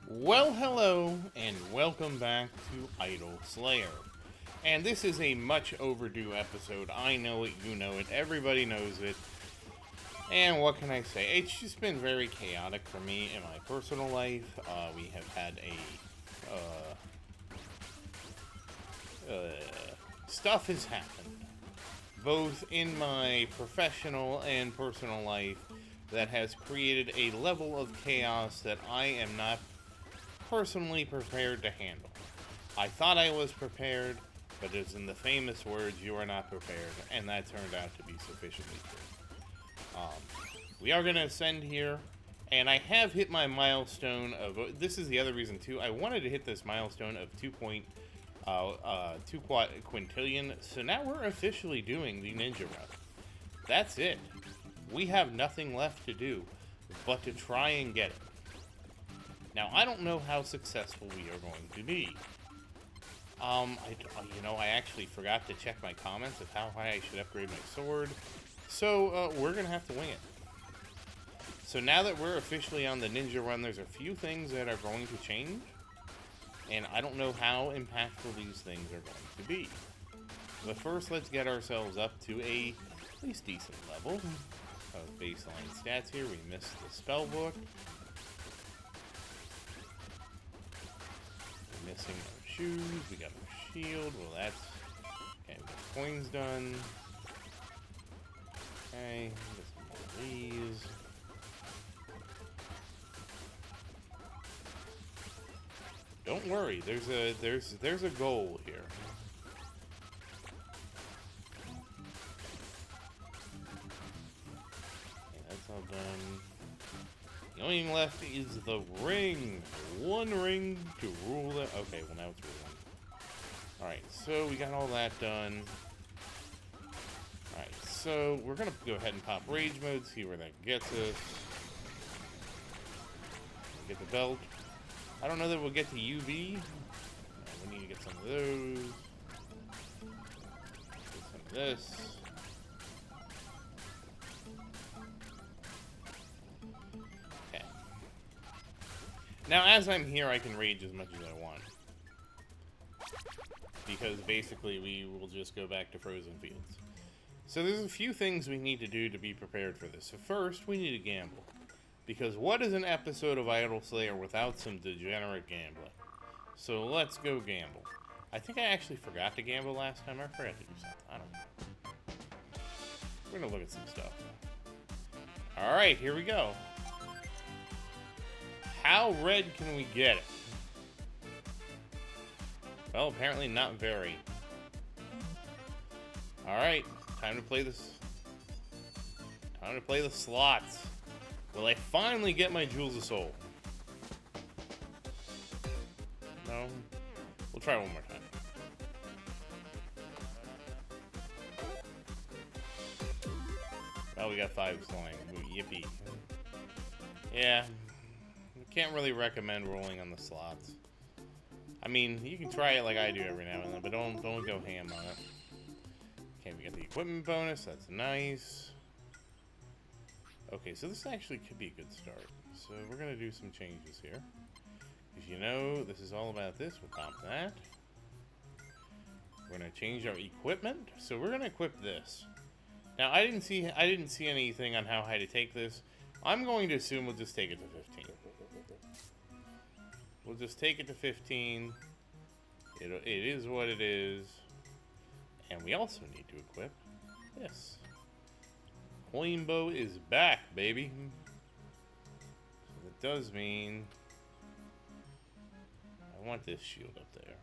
Well, hello, and welcome back to Idol Slayer. And this is a much overdue episode. I know it, you know it, everybody knows it. And what can I say? It's just been very chaotic for me in my personal life. We have had stuff has happened, both in my professional and personal life, that has created a level of chaos that I am not personally prepared to handle. I thought I was prepared, but as in the famous words, you are not prepared, and that turned out to be sufficiently true. We are going to ascend here, and I have hit my milestone of, this is the other reason too, I wanted to hit this milestone of 2 quintillion, so now we're officially doing the ninja run. That's it. We have nothing left to do but to try and get it. Now, I don't know how successful we are going to be. I actually forgot to check my comments of how high I should upgrade my sword. So, we're going to have to wing it. So now that we're officially on the ninja run, there's a few things that are going to change. And I don't know how impactful these things are going to be. But first, let's get ourselves up to a at least decent level of baseline stats here. We missed the spell book. Missing our shoes, we got our shield, well that's, okay, we got coins done, okay, get some more of these, don't worry, there's a goal here. Okay, that's all done. The only thing left is the ring. One ring to rule it. Okay, well now it's ruling. Alright, so we got all that done. Alright, so we're going to go ahead and pop rage mode, see where that gets us. Get the belt. I don't know that we'll get to UV. We need to get some of those. Get some of this. Now, as I'm here, I can rage as much as I want. Because basically, we will just go back to frozen fields. So there's a few things we need to do to be prepared for this. So first, we need to gamble. Because what is an episode of Idol Slayer without some degenerate gambling? So let's go gamble. I think I actually forgot to gamble last time. I forgot to do something. I don't know. We're going to look at some stuff. Alright, here we go. How red can we get it? Well, apparently not very. Alright, time to play this. Time to play the slots. Will I finally get my Jewels of Soul? No? We'll try one more time. Well, we got 5 flying. Yippee. Yeah. Can't really recommend rolling on the slots. I mean, you can try it like I do every now and then, but don't go ham on it. Okay, we got the equipment bonus. That's nice. Okay, so this actually could be a good start. So we're gonna do some changes here. As you know, this is all about this. We'll pop that. We're gonna change our equipment. So we're gonna equip this. Now I didn't see anything on how high to take this. I'm going to assume we'll just take it to 15. We'll just take it to 15. It is what it is. And we also need to equip this. Coin bow is back, baby. So that does mean I want this shield up there.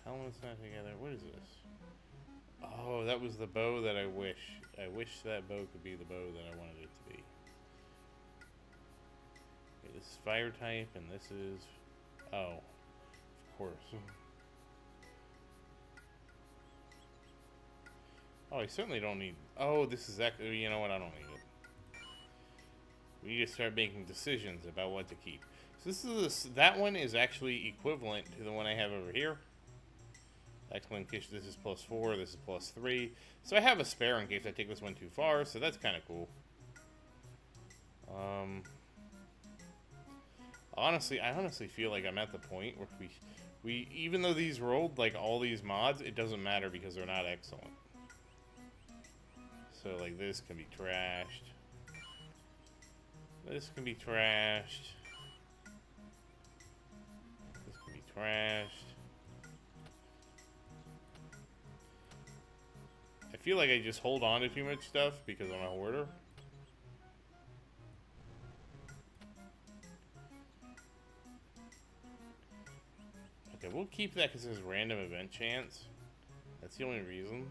Helmet's not together. What is this? Oh, that was the bow that I wish. I wish that bow could be the bow that I wanted it to be. Okay, this is fire type, and this is... Oh, of course. Oh, I certainly don't need... Oh, this is actually... You know what? I don't need it. We need to start making decisions about what to keep. So this is... That one is actually equivalent to the one I have over here. Excellent Kish, this is +4, this is +3. So I have a spare in case I take this one too far, so that's kind of cool. I honestly feel like I'm at the point where we even though these rolled like all these mods, it doesn't matter because they're not excellent. So like this can be trashed. This can be trashed. This can be trashed. I feel like I just hold on to too much stuff because I'm a hoarder. Okay, we'll keep that because there's random event chance. That's the only reason.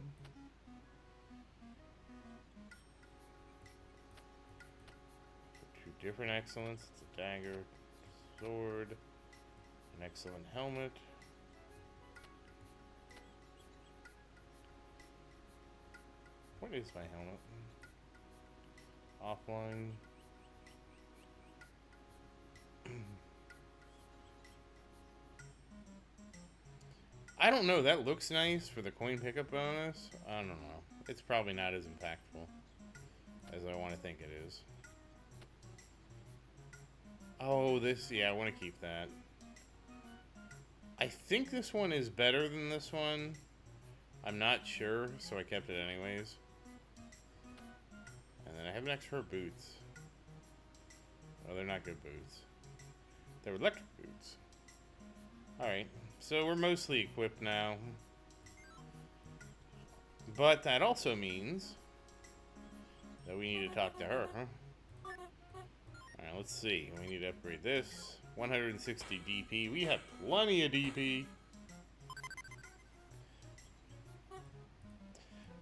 Two different excellence. It's a dagger, sword, an excellent helmet. What is my helmet? Offline. I don't know. That looks nice for the coin pickup bonus. I don't know. It's probably not as impactful as I want to think it is. Oh, this. Yeah, I want to keep that. I think this one is better than this one. I'm not sure, so I kept it anyways. And then I have an extra boots. Oh, they're not good boots. They're electric boots. Alright, so we're mostly equipped now. But that also means that we need to talk to her, huh? Alright, let's see. We need to upgrade this. 160 DP. We have plenty of DP.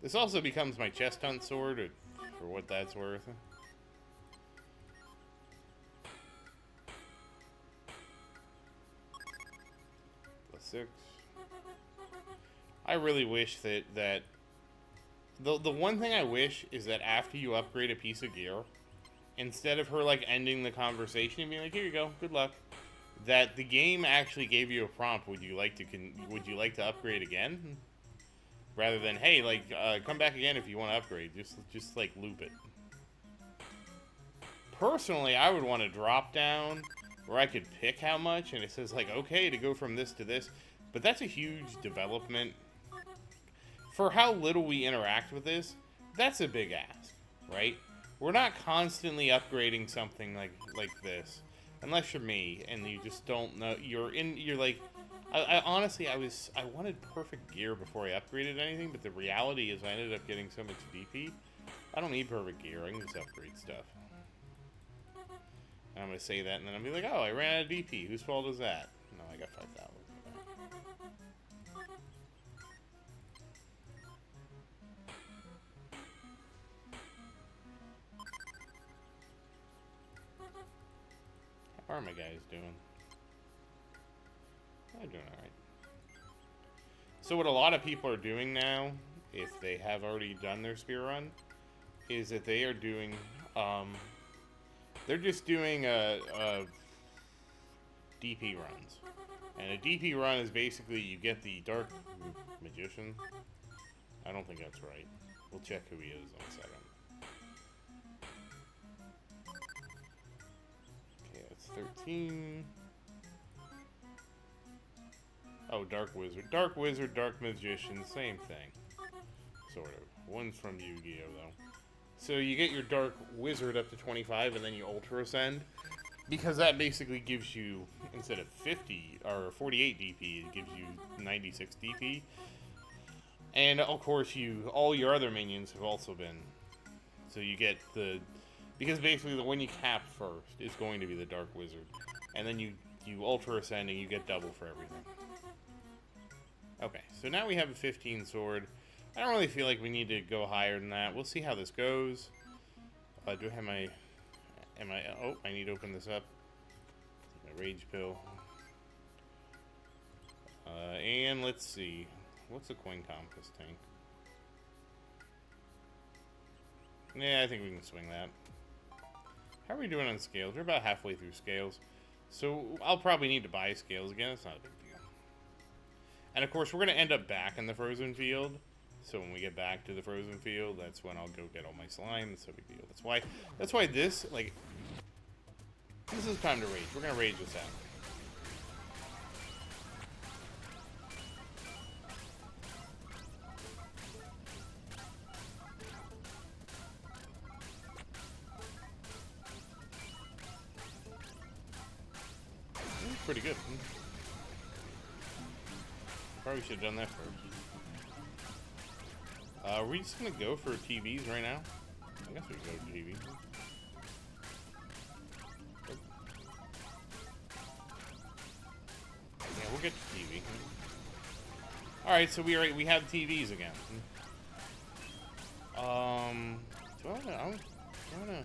This also becomes my chest hunt sword, for what that's worth. +6. I really wish that the one thing I wish is that after you upgrade a piece of gear, instead of her like ending the conversation and being like, "Here you go, good luck," that the game actually gave you a prompt. Would you like to upgrade again? Rather than, hey, like, come back again if you want to upgrade. Just like loop it. Personally, I would want to drop down where I could pick how much, and it says like, okay, to go from this to this. But that's a huge development. For how little we interact with this, that's a big ask, right? We're not constantly upgrading something like this, unless you're me and you just don't know. You're like, I honestly, I wanted perfect gear before I upgraded anything, but the reality is I ended up getting so much DP. I don't need perfect gear. I can just upgrade stuff. And I'm gonna say that, and then I'll be like, oh, I ran out of DP. Whose fault is that? No, I got 5,000. How are my guys doing? They're doing alright. So what a lot of people are doing now, if they have already done their spear run, is that they are doing, they're just doing DP runs. And a DP run is basically you get the Dark Magician. I don't think that's right. We'll check who he is in a second. Okay, that's 13. Oh, Dark Wizard. Dark Wizard, Dark Magician, same thing. Sort of. One's from Yu-Gi-Oh, though. So you get your Dark Wizard up to 25, and then you Ultra Ascend. Because that basically gives you, instead of 50, or 48 DP, it gives you 96 DP. And, of course, all your other minions have also been. So you get because basically the one you cap first is going to be the Dark Wizard. And then you Ultra Ascend, and you get double for everything. Okay, so now we have a 15 sword. I don't really feel like we need to go higher than that. We'll see how this goes. Do I have my... Oh, I need to open this up. Take my Rage Pill. And let's see. What's a coin compass tank? Yeah, I think we can swing that. How are we doing on scales? We're about halfway through scales. So I'll probably need to buy scales again. It's not a big deal. And of course, we're going to end up back in the frozen field. So when we get back to the frozen field, that's when I'll go get all my slime. That's no big deal. That's why this, like, this is time to rage. We're going to rage this out. Pretty good. Probably should have done that first. Are we just gonna go for TVs right now? I guess we can go to TV. Yeah, we'll get to TV. Alright, so we have TVs again. Do I wanna...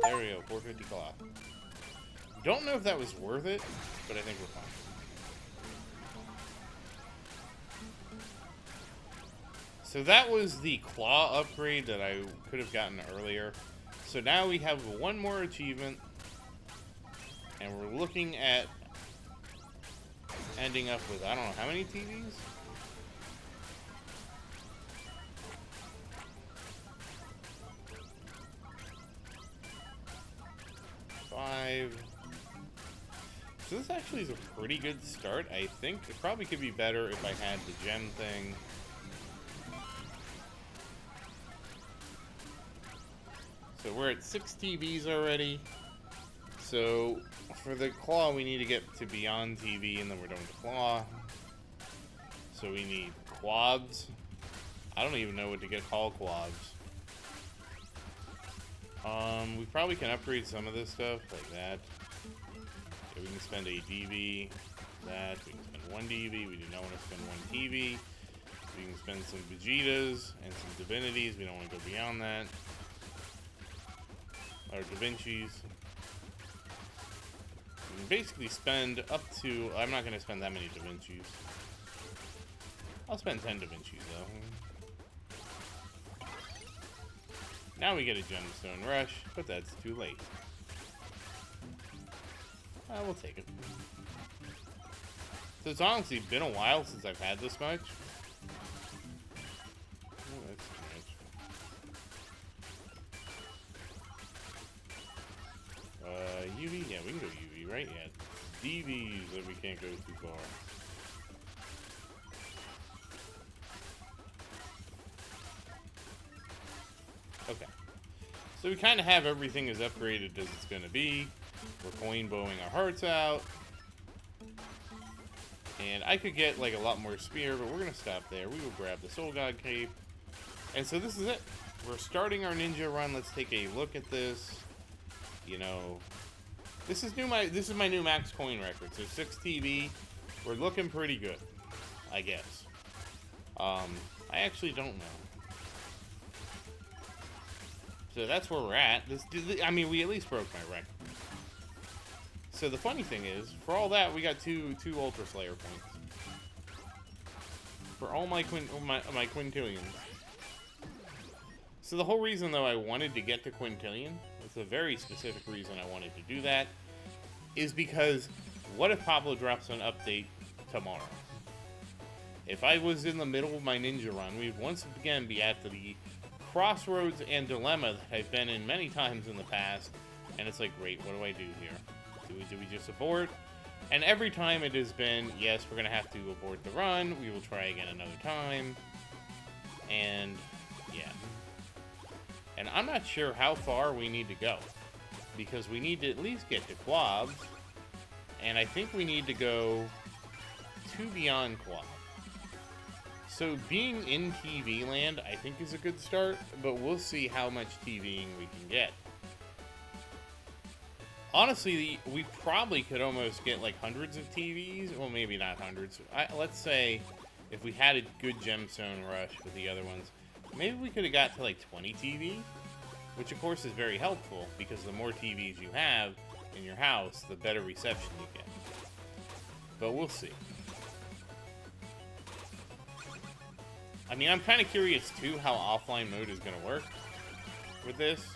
There we go, 450 cloth. Don't know if that was worth it, but I think we're fine. So that was the claw upgrade that I could have gotten earlier. So now we have one more achievement, and we're looking at ending up with, I don't know, how many TVs? 5. So this actually is a pretty good start, I think. It probably could be better if I had the gem thing. So we're at 6 TVs already. So for the claw, we need to get to beyond TV, and then we're done with the claw. So we need quads. I don't even know what to get called quads. We probably can upgrade some of this stuff, like that. Okay, we can spend a DV, that. We can spend 1 DV, we do not want to spend 1 TV. We can spend some Vegetas and some Divinities, we don't want to go beyond that. Or Da Vinci's. We can basically spend up to, I'm not going to spend that many Da Vinci's. I'll spend 10 Da Vinci's though. Now we get a gemstone rush, but that's too late. We'll take it. So it's honestly been a while since I've had this much. Oh, that's too much. UV? Yeah, we can go UV, right? Yeah. DVs that we can't go too far. Okay. So we kind of have everything as upgraded as it's going to be. We're coin bowing our hearts out. And I could get like a lot more spear, but we're going to stop there. We will grab the Soul God Cape. And so this is it. We're starting our ninja run. Let's take a look at this. You know, this is my new max coin record. So 6 TV. We're looking pretty good, I guess. I actually don't know. So that's where we're at. I mean, we at least broke my record. So the funny thing is, for all that, we got two Ultra Slayer points. For all my quintillions. So the whole reason, though, I wanted to get to quintillion, it's a very specific reason I wanted to do that, is because what if Pablo drops an update tomorrow? If I was in the middle of my ninja run, we'd once again be at the crossroads and dilemma that I've been in many times in the past, and it's like, great, what do I do here? Do we just abort? And every time it has been, yes, we're gonna have to abort the run, we will try again another time, and yeah. And I'm not sure how far we need to go, because we need to at least get to Quabs, and I think we need to go to beyond Quab. So being in TV land, I think, is a good start, but we'll see how much TVing we can get. Honestly, we probably could almost get like hundreds of TVs. Well, maybe not hundreds. Let's say if we had a good gemstone rush with the other ones, maybe we could have got to like 20 TVs, which of course is very helpful because the more TVs you have in your house, the better reception you get. But we'll see. I mean, I'm kind of curious too how offline mode is going to work with this,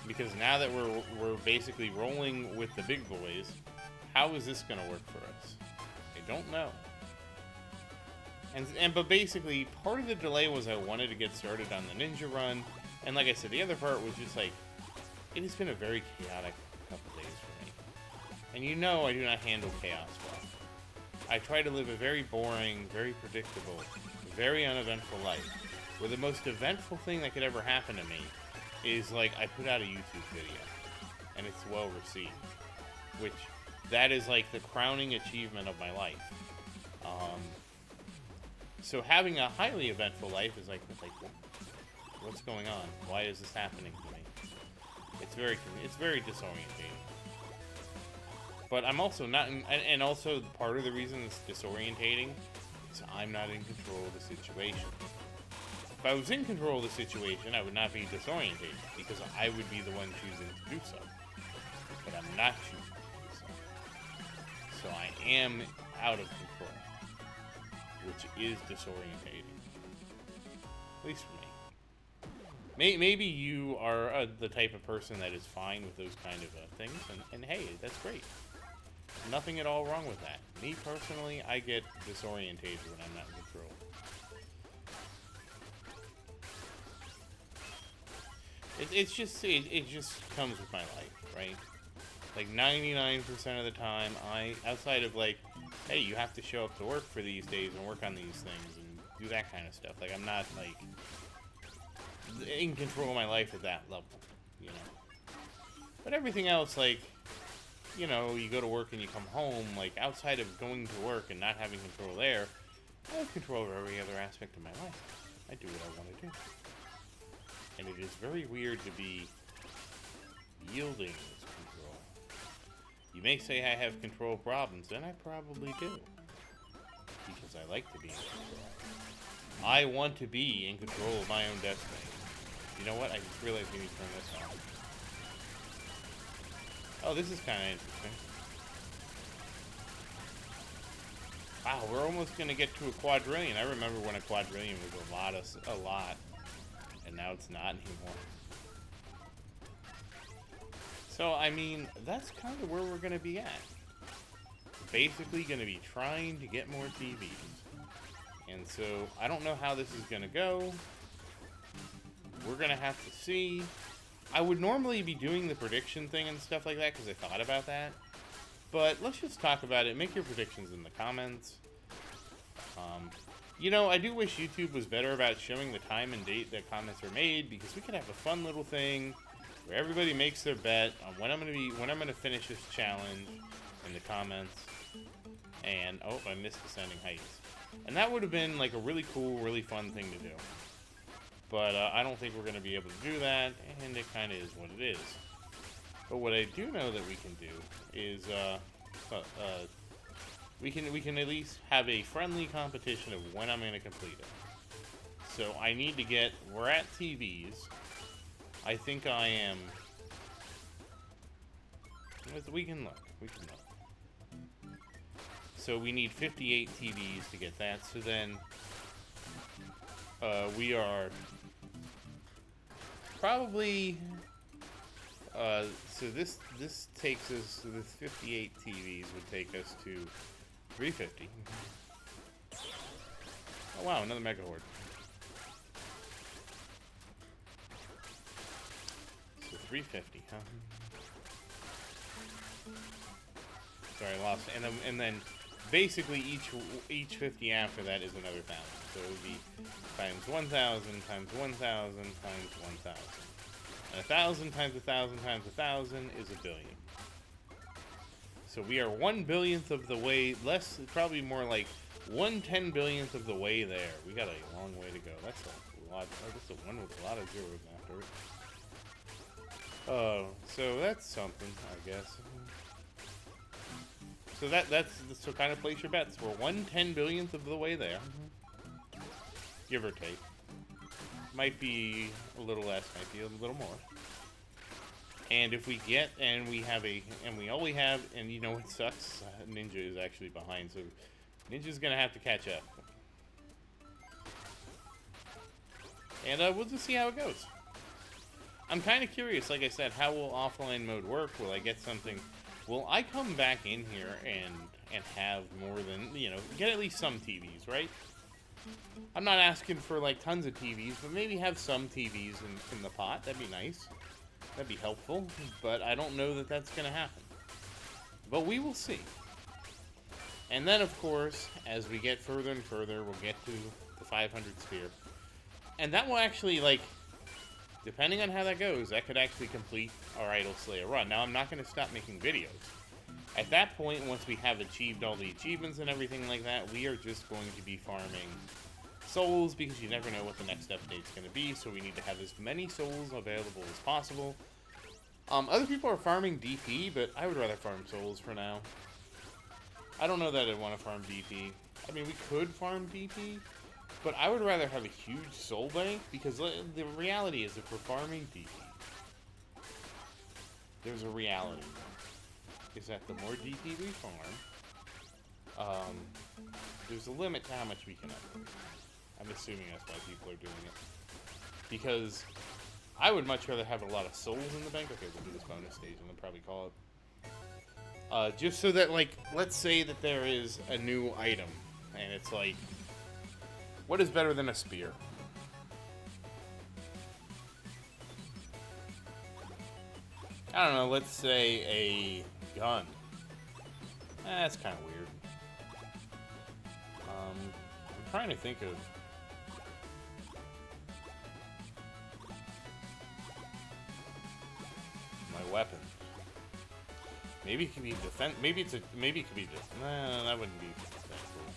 because now that we're basically rolling with the big boys, how is this going to work for us? I don't know. But basically, part of the delay was I wanted to get started on the ninja run, and like I said, the other part was just like, it has been a very chaotic couple days for me. And you know I do not handle chaos well. I try to live a very boring, very predictable, very uneventful life, where the most eventful thing that could ever happen to me is, like, I put out a YouTube video, and it's well received, which, that is, like, the crowning achievement of my life. So having a highly eventful life is like, what's going on? Why is this happening to me? It's very disorientating. But I'm also not, and also part of the reason it's disorientating is I'm not in control of the situation. If I was in control of the situation, I would not be disorientated, because I would be the one choosing to do so. But I'm not choosing to do so. So I am out of control, which is disorientating. At least for me. Maybe you are the type of person that is fine with those kind of things, and hey, that's great. Nothing at all wrong with that. Me personally, I get disorientated when I'm not in control. It just comes with my life, right? Like 99% of the time, outside of like, hey, you have to show up to work for these days and work on these things and do that kind of stuff. Like, I'm not like in control of my life at that level, you know. But everything else, like, you know, you go to work and you come home, like, outside of going to work and not having control there, I have control over every other aspect of my life. I do what I want to do. And it is very weird to be yielding this control. You may say I have control problems, and I probably do. Because I like to be in control. I want to be in control of my own destiny. You know what? I just realized we need to turn this on. Oh, this is kind of interesting. Wow, we're almost going to get to a quadrillion. I remember when a quadrillion was a lot, and now it's not anymore. So, I mean, that's kind of where we're going to be at. Basically going to be trying to get more TVs. And so, I don't know how this is going to go. We're going to have to see. I would normally be doing the prediction thing and stuff like that because I thought about that. But let's just talk about it. Make your predictions in the comments. You know, I do wish YouTube was better about showing the time and date that comments are made, because we could have a fun little thing where everybody makes their bet on when I'm gonna finish this challenge in the comments. And oh, I missed Descending Heights. And that would have been like a really cool, really fun thing to do. But I don't think we're going to be able to do that, and it kind of is what it is. But what I do know that we can do is we can at least have a friendly competition of when I'm going to complete it. So I need to get, we're at TVs. I think I am, we can look. So we need 58 TVs to get that. So then we are probably so this takes us, so this 58 TVs would take us to 350. Oh wow, another Mega Horde. So 350, huh? Sorry, I lost it. And then basically each 50 after that is another 1,000. So it would be times 1,000 times 1,000 times 1,000. And 1,000 times 1,000 times 1,000 is 1 billion. So we are 1/1000th of the way, less, probably more like 1/10 billionth of the way there. We got a long way to go. That's a lot. Oh, that's a one with a lot of zeros after it. So that's something, I guess. So so kind of place your bets. We're 1/10 billionth of the way there, give or take. Might be a little less, might be a little more. And if we get, and we only have, and you know what sucks? Ninja is actually behind, so Ninja's gonna have to catch up. And we'll just see how it goes. I'm kind of curious, like I said, how will offline mode work? Will I get something will I come back in here and have more than, you know, get at least some TVs, right? I'm not asking for, like, tons of TVs, but maybe have some TVs in the pot. That'd be nice. That'd be helpful, but I don't know that that's going to happen. But we will see. And then, of course, as we get further and further, we'll get to the 500 sphere. And that will actually, like, depending on how that goes, that could actually complete our Idol Slayer run. Now, I'm not going to stop making videos. At that point, once we have achieved all the achievements and everything like that, we are just going to be farming souls, because you never know what the next update's going to be, so we need to have as many souls available as possible. Other people are farming DP, but I would rather farm souls for now. I don't know that I'd want to farm DP. I mean, we could farm DP, but I would rather have a huge soul bank, because the reality is, if we're farming DP, there's a reality, is that the more DP we farm, there's a limit to how much we can upgrade. I'm assuming that's why people are doing it. Because I would much rather have a lot of souls in the bank. Okay, we'll do this bonus stage and then probably call it. Just so that, like, let's say that there is a new item, and it's like, what is better than a spear? I don't know, let's say a gun. That's kind of weird. I'm trying to think of... my weapon. Maybe it could be defense. Maybe it could be this. Nah, that wouldn't be that cool.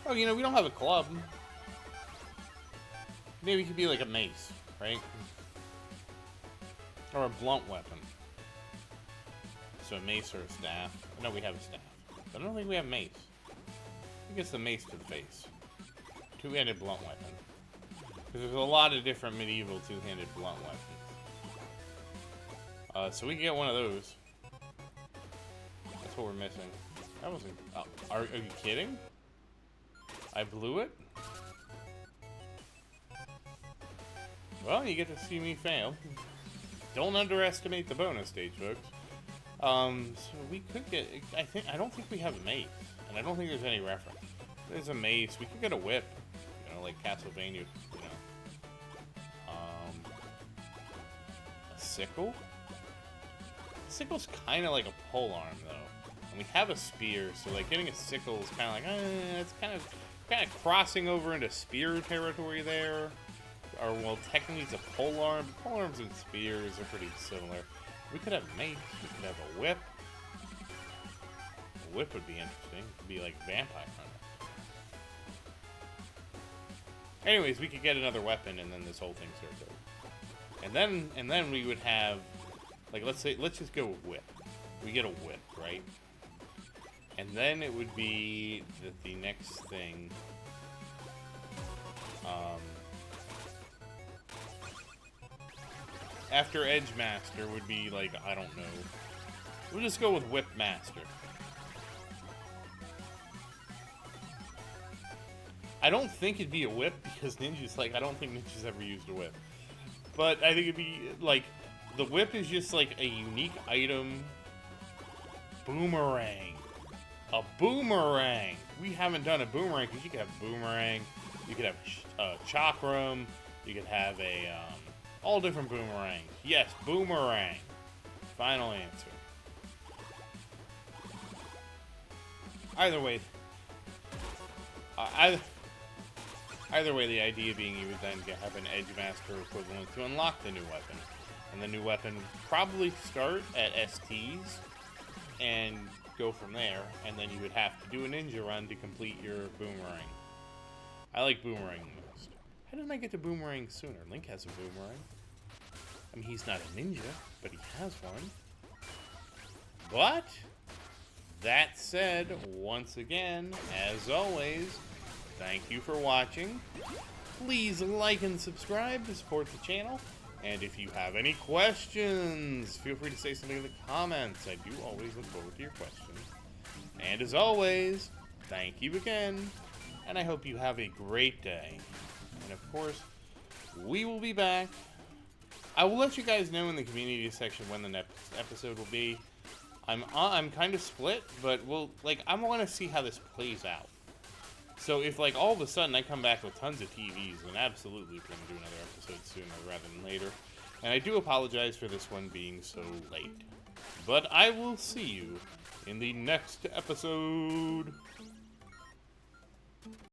Oh, you know, we don't have a club. Maybe it could be like a mace, right? Or a blunt weapon. So a mace or a staff. No, we have a staff. But I don't think we have mace. I think it's the mace to the face. Two-handed blunt weapon. Because there's a lot of different medieval two-handed blunt weapons. So we can get one of those. That's what we're missing. That wasn't... Oh, are you kidding? I blew it? Well, you get to see me fail. Don't underestimate the bonus stage, folks. So we could get... I don't think we have a mace. And I don't think there's any reference. There's a mace. We could get a whip. You know, like Castlevania, you know. A sickle? A sickle's kind of like a pole arm, though. And we have a spear, so like getting a sickle is kind of like, it's kind of crossing over into spear territory there. Or, well, technically it's a pole arm. Pole arms and spears are pretty similar. We could have mace. We could have a whip. A whip would be interesting. It could be like Vampire Hunter. Anyways, we could get another weapon, and then this whole thing starts over. And then we would have, like, let's just go with whip. We get a whip, right? And then it would be the next thing. After Edge Master would be like, I don't know. We'll just go with Whip Master. I don't think it'd be a whip because ninjas, like, I don't think ninjas ever used a whip. But I think it'd be, like, the whip is just, like, a unique item. Boomerang. A boomerang. We haven't done a boomerang because you could have boomerang. You could have chakram. You could have a, all different boomerangs. Yes, boomerang. Final answer. Either way, either way, the idea being you would then have an Edge Master equivalent to unlock the new weapon. And the new weapon probably start at STs and go from there. And then you would have to do a ninja run to complete your boomerang. I like boomerang the most. How didn't I get to boomerang sooner? Link has a boomerang. I mean, he's not a ninja, but he has one. But, that said, once again, as always, thank you for watching. Please like and subscribe to support the channel. And if you have any questions, feel free to say something in the comments. I do always look forward to your questions. And as always, thank you again. And I hope you have a great day. And of course, we will be back. I will let you guys know in the community section when the next episode will be. I'm kind of split, but I want to see how this plays out. So if, like, all of a sudden I come back with tons of TVs, then absolutely we're going to do another episode sooner rather than later. And I do apologize for this one being so late. But I will see you in the next episode.